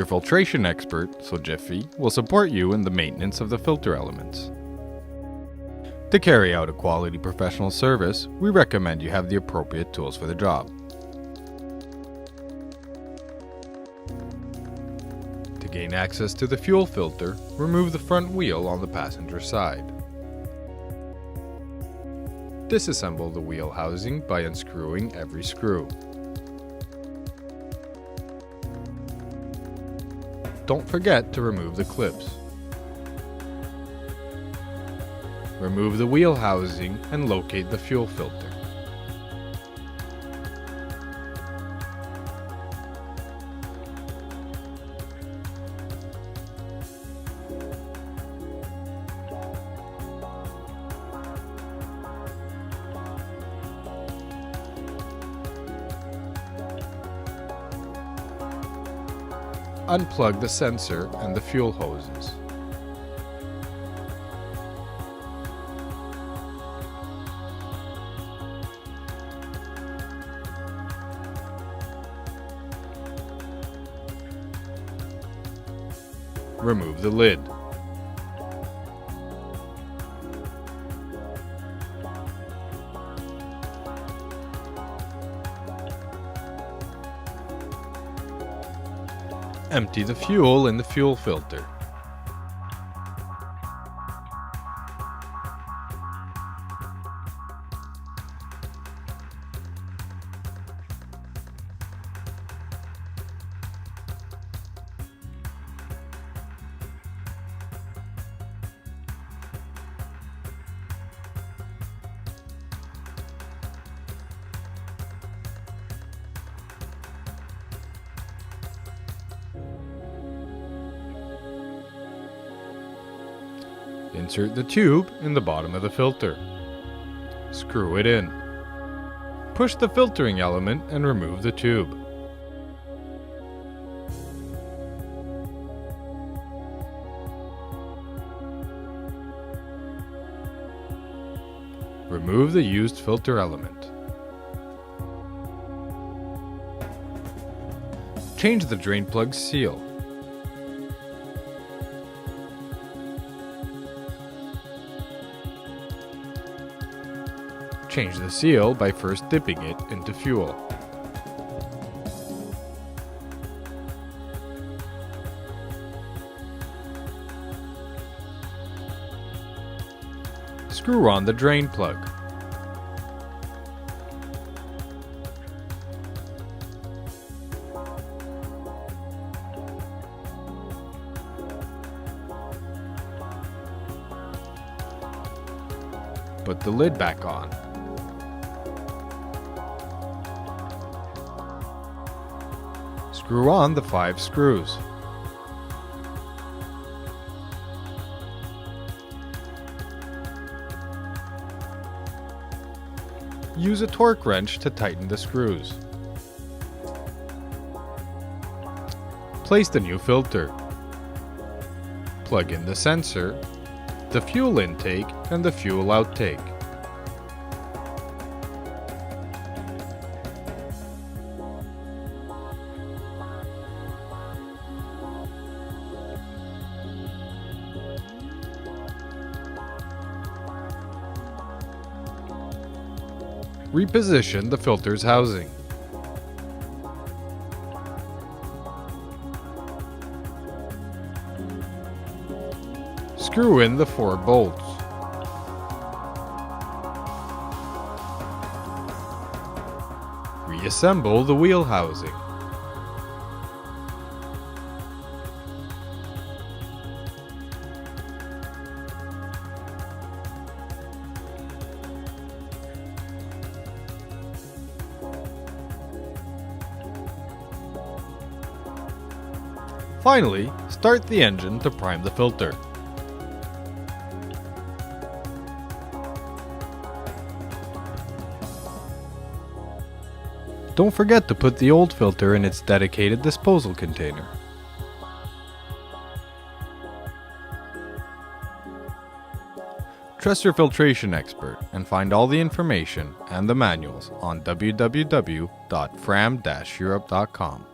Your filtration expert, so Jiffy, will support you in the maintenance of the filter elements. To carry out a quality professional service, we recommend you have the appropriate tools for the job. To gain access to the fuel filter, remove the front wheel on the passenger side. Disassemble the wheel housing by unscrewing every screw. Don't forget to remove the clips. Remove the wheel housing and locate the fuel filter. Unplug the sensor and the fuel hoses. Remove the lid. Empty the fuel in the fuel filter. Insert the tube in the bottom of the filter. Screw it in. Push the filtering element and remove the tube. Remove the used filter element. Change the drain plug seal. Change the seal by first dipping it into fuel. Screw on the drain plug. Put the lid back on. Screw on the 5 screws. Use a torque wrench to tighten the screws. Place the new filter. Plug in the sensor, the fuel intake, and the fuel outtake. Reposition the filter's housing. Screw in the 4 bolts. Reassemble the wheel housing. Finally, start the engine to prime the filter. Don't forget to put the old filter in its dedicated disposal container. Trust your filtration expert and find all the information and the manuals on www.fram-europe.com.